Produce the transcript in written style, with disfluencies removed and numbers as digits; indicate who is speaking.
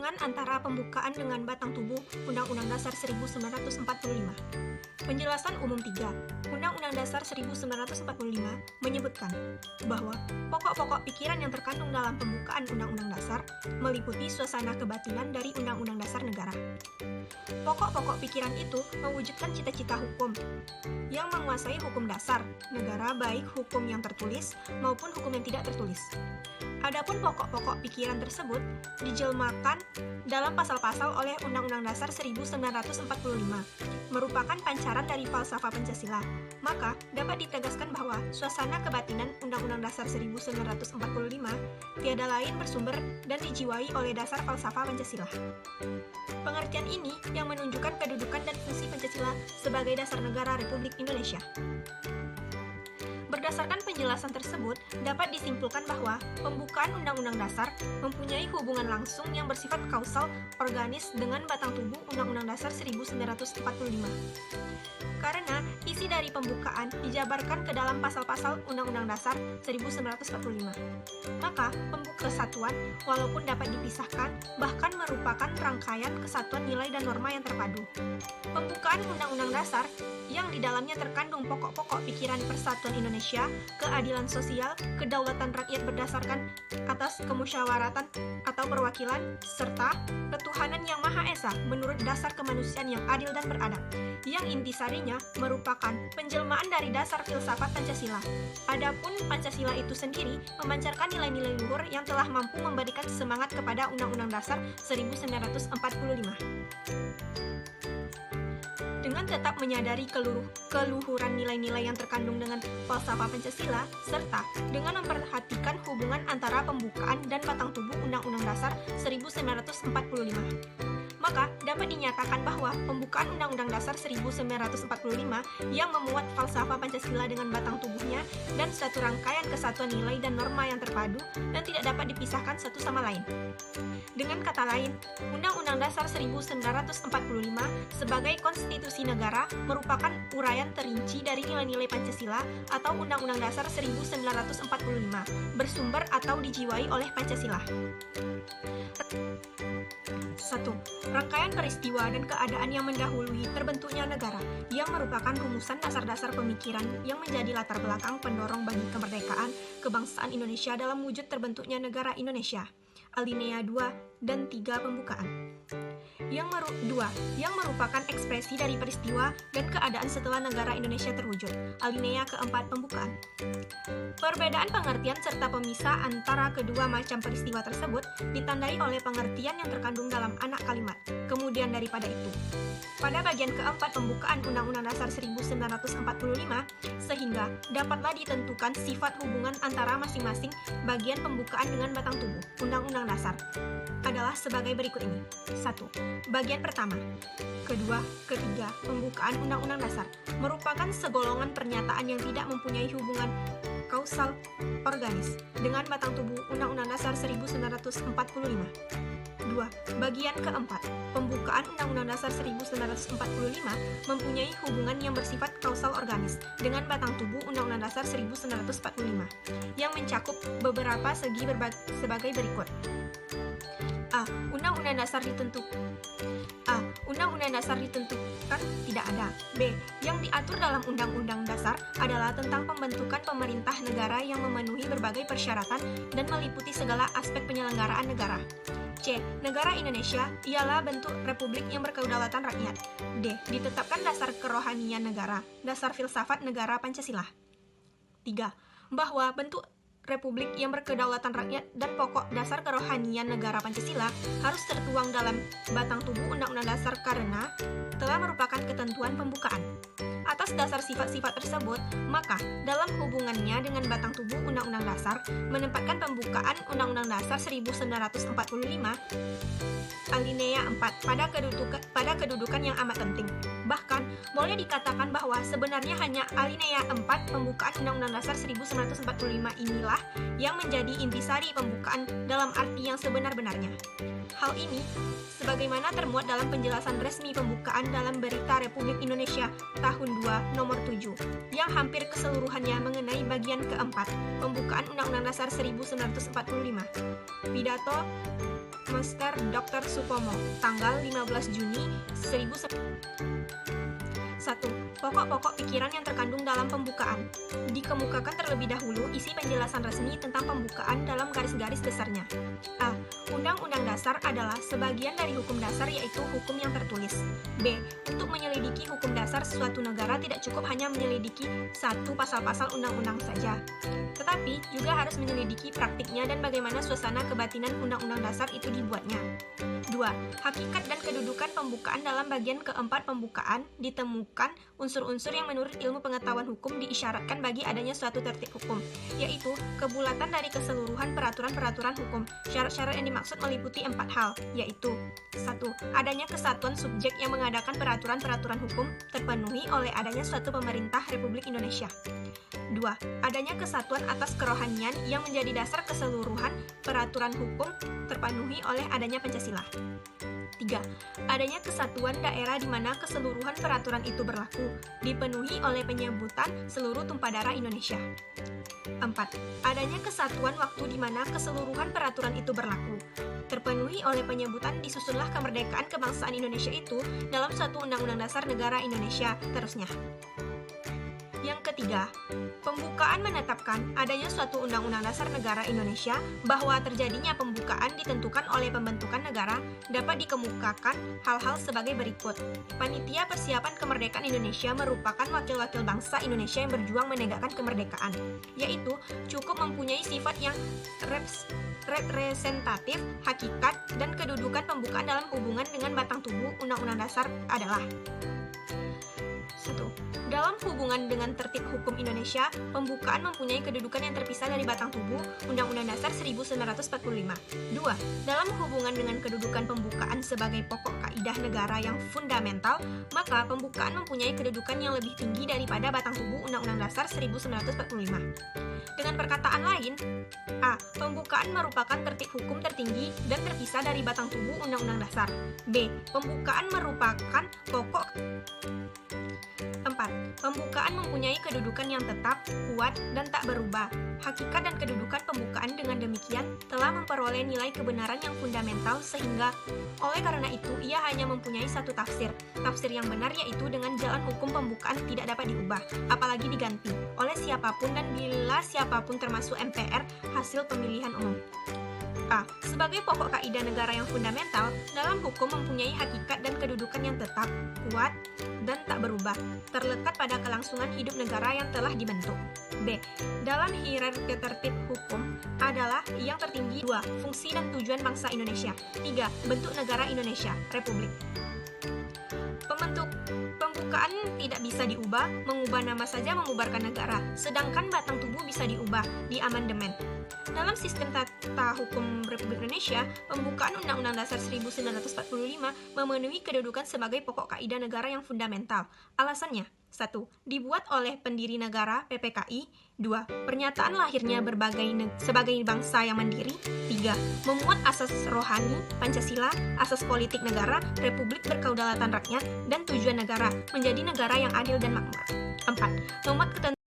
Speaker 1: Hubungan antara pembukaan dengan batang tubuh Undang-Undang Dasar 1945. Penjelasan umum 3. Undang-Undang Dasar 1945 menyebutkan bahwa pokok-pokok pikiran yang terkandung dalam pembukaan Undang-Undang Dasar meliputi suasana kebatinan dari Undang-Undang Dasar Negara. Pokok-pokok pikiran itu mewujudkan cita-cita hukum yang menguasai hukum dasar negara, baik hukum yang tertulis maupun hukum yang tidak tertulis. Adapun pokok-pokok pikiran tersebut dijelmakan dalam pasal-pasal oleh Undang-Undang Dasar 1945, merupakan pancaran dari falsafah Pancasila. Maka, dapat ditegaskan bahwa suasana kebatinan Undang-Undang Dasar 1945 tiada lain bersumber dan dijiwai oleh dasar falsafah Pancasila. Pengertian ini yang menunjukkan kedudukan dan fungsi Pancasila sebagai dasar negara Republik Indonesia. Berdasarkan penjelasan tersebut, dapat disimpulkan bahwa pembukaan Undang-Undang Dasar mempunyai hubungan langsung yang bersifat kausal organis dengan batang tubuh Undang-Undang Dasar 1945. Karena isi dari pembukaan dijabarkan ke dalam pasal-pasal Undang-Undang Dasar 1945. Maka, kesatuan, walaupun dapat dipisahkan, bahkan merupakan rangkaian kesatuan nilai dan norma yang terpadu. Pembukaan Undang-Undang Dasar yang di dalamnya terkandung pokok-pokok pikiran persatuan Indonesia, keadilan sosial, kedaulatan rakyat berdasarkan atas kemusyawaratan atau perwakilan, serta ketuhanan yang Maha Esa menurut dasar kemanusiaan yang adil dan beradab, yang intisarinya merupakan penjelmaan dari dasar filsafat Pancasila. Adapun Pancasila itu sendiri memancarkan nilai-nilai luhur yang telah mampu memberikan semangat kepada Undang-Undang Dasar 1945. Dengan tetap menyadari keluhuran nilai-nilai yang terkandung dengan falsafah Pancasila, serta dengan memperhatikan hubungan antara pembukaan dan batang tubuh Undang-Undang Dasar 1945, maka dapat dinyatakan bahwa pembukaan Undang-Undang Dasar 1945 yang memuat falsafah Pancasila dengan batang tubuhnya dan suatu rangkaian kesatuan nilai dan norma yang terpadu dan tidak dapat dipisahkan satu sama lain. Dengan kata lain, Undang-Undang Dasar 1945 sebagai konstitusi negara merupakan uraian terinci dari nilai-nilai Pancasila atau Undang-Undang Dasar 1945, bersumber atau dijiwai oleh Pancasila. 1. Rangkaian peristiwa dan keadaan yang mendahului terbentuknya negara, yang merupakan rumusan dasar-dasar pemikiran yang menjadi latar belakang pendorong bagi kemerdekaan kebangsaan Indonesia dalam wujud terbentuknya negara Indonesia. Alinea 2 dan 3 pembukaan. Yang merupakan ekspresi dari peristiwa dan keadaan setelah negara Indonesia terwujud. Alinea keempat pembukaan. Perbedaan pengertian serta pemisah antara kedua macam peristiwa tersebut ditandai oleh pengertian yang terkandung dalam anak kalimat. Kemudian daripada itu, pada bagian keempat pembukaan Undang-Undang Dasar 1945, sehingga dapatlah ditentukan sifat hubungan antara masing-masing bagian pembukaan dengan batang tubuh Undang-Undang Dasar adalah sebagai berikut ini. 1. Bagian pertama, kedua, ketiga pembukaan Undang-Undang Dasar merupakan segolongan pernyataan yang tidak mempunyai hubungan kausal organis dengan batang tubuh Undang-Undang Dasar 1945. 2. Bagian keempat, pembukaan Undang-Undang Dasar 1945 mempunyai hubungan yang bersifat kausal organis dengan batang tubuh Undang-Undang Dasar 1945 yang mencakup beberapa segi sebagai berikut. A. Undang-Undang Dasar ditentukan tidak ada. B. Yang diatur dalam Undang-Undang Dasar adalah tentang pembentukan pemerintah negara yang memenuhi berbagai persyaratan dan meliputi segala aspek penyelenggaraan negara. C. Negara Indonesia ialah bentuk republik yang berkedaulatan rakyat. D. Ditetapkan dasar kerohanian negara, dasar filsafat negara Pancasila. 3. Bahwa bentuk republik yang berkedaulatan rakyat dan pokok dasar kerohanian negara Pancasila harus tertuang dalam batang tubuh Undang-Undang Dasar karena telah merupakan ketentuan pembukaan. Atas dasar sifat-sifat tersebut, maka dalam hubungannya dengan batang tubuh Undang-Undang Dasar menempatkan pembukaan Undang-Undang Dasar 1945 alinea 4 pada kedudukan yang amat penting. Bahkan, boleh dikatakan bahwa sebenarnya hanya alinea 4 pembukaan Undang-Undang Dasar 1945 inilah Pancasila yang menjadi intisari pembukaan dalam arti yang sebenar-benarnya. Hal ini sebagaimana termuat dalam penjelasan resmi pembukaan dalam Berita Republik Indonesia tahun 2 nomor 7 yang hampir keseluruhannya mengenai bagian keempat pembukaan Undang-Undang Dasar 1945. Pidato Master Dr. Supomo, tanggal 15 Juni 1. Pokok-pokok pikiran yang terkandung dalam pembukaan. Dikemukakan terlebih dahulu isi penjelasan resmi tentang pembukaan dalam garis-garis besarnya. A. Undang-undang dasar adalah sebagian dari hukum dasar, yaitu hukum yang tertulis. B. Untuk menyelidiki hukum dasar suatu negara tidak cukup hanya menyelidiki satu pasal-pasal undang-undang saja, tetapi juga harus menyelidiki praktiknya dan bagaimana suasana kebatinan undang-undang dasar itu dibuatnya. 2. Hakikat dan kedudukan pembukaan. Dalam bagian keempat pembukaan ditemukan unsur-unsur yang menurut ilmu pengetahuan hukum diisyaratkan bagi adanya suatu tertib hukum, yaitu kebulatan dari keseluruhan peraturan-peraturan hukum. Syarat-syarat yang dimaksud meliputi 4 hal, yaitu 1. Adanya kesatuan subjek yang mengadakan peraturan-peraturan hukum terpenuhi oleh adanya suatu pemerintah Republik Indonesia. 2. Adanya kesatuan atas kerohanian yang menjadi dasar keseluruhan peraturan hukum terpenuhi oleh adanya Pancasila. 3. Adanya kesatuan daerah di mana keseluruhan peraturan itu berlaku, dipenuhi oleh penyebutan seluruh tumpah darah Indonesia. 4. Adanya kesatuan waktu di mana keseluruhan peraturan itu berlaku, terpenuhi oleh penyebutan disusunlah kemerdekaan kebangsaan Indonesia itu dalam suatu undang-undang dasar negara Indonesia, terusnya. Yang ketiga, pembukaan menetapkan adanya suatu undang-undang dasar negara Indonesia bahwa terjadinya pembukaan ditentukan oleh pembentukan negara dapat dikemukakan hal-hal sebagai berikut. Panitia Persiapan Kemerdekaan Indonesia merupakan wakil-wakil bangsa Indonesia yang berjuang menegakkan kemerdekaan, yaitu cukup mempunyai sifat yang representatif, hakikat, dan kedudukan pembukaan dalam hubungan dengan batang tubuh Undang-Undang Dasar adalah 1. Dalam hubungan dengan tertib hukum Indonesia, pembukaan mempunyai kedudukan yang terpisah dari batang tubuh Undang-Undang Dasar 1945. 2. Dalam hubungan dengan kedudukan pembukaan sebagai pokok kaidah negara yang fundamental, maka pembukaan mempunyai kedudukan yang lebih tinggi daripada batang tubuh Undang-Undang Dasar 1945. Dengan perkataan lain, A. Pembukaan merupakan tertib hukum tertinggi dan terpisah dari batang tubuh Undang-Undang Dasar. B. Pembukaan merupakan pokok. 4. Pembukaan mempunyai kedudukan yang tetap, kuat, dan tak berubah. Hakikat dan kedudukan pembukaan dengan demikian telah memperoleh nilai kebenaran yang fundamental sehingga oleh karena itu ia hanya mempunyai satu tafsir. Tafsir yang benar yaitu dengan jalan hukum pembukaan tidak dapat diubah, apalagi diganti oleh siapapun dan bila siapapun termasuk MPR hasil pemilihan umum. A. Sebagai pokok kaidah negara yang fundamental, dalam hukum mempunyai hakikat dan kedudukan yang tetap, kuat, dan tak berubah, terlekat pada kelangsungan hidup negara yang telah dibentuk. B. Dalam hierarki tertib hukum adalah yang tertinggi 2. Fungsi dan tujuan bangsa Indonesia. 3. Bentuk negara Indonesia, Republik. Pembukaan tidak bisa diubah, mengubah nama saja membubarkan negara, sedangkan batang tubuh bisa diubah, di amandemen. Dalam sistem tata hukum Republik Indonesia, pembukaan Undang-Undang Dasar 1945 memenuhi kedudukan sebagai pokok kaidah negara yang fundamental. Alasannya, 1. Dibuat oleh pendiri negara PPKI. 2. Pernyataan lahirnya sebagai bangsa yang mandiri. 3. Memuat asas rohani Pancasila, asas politik negara, Republik berkedaulatan rakyat, dan tujuan negara menjadi negara yang adil dan makmur. 4. Memuat ketentuan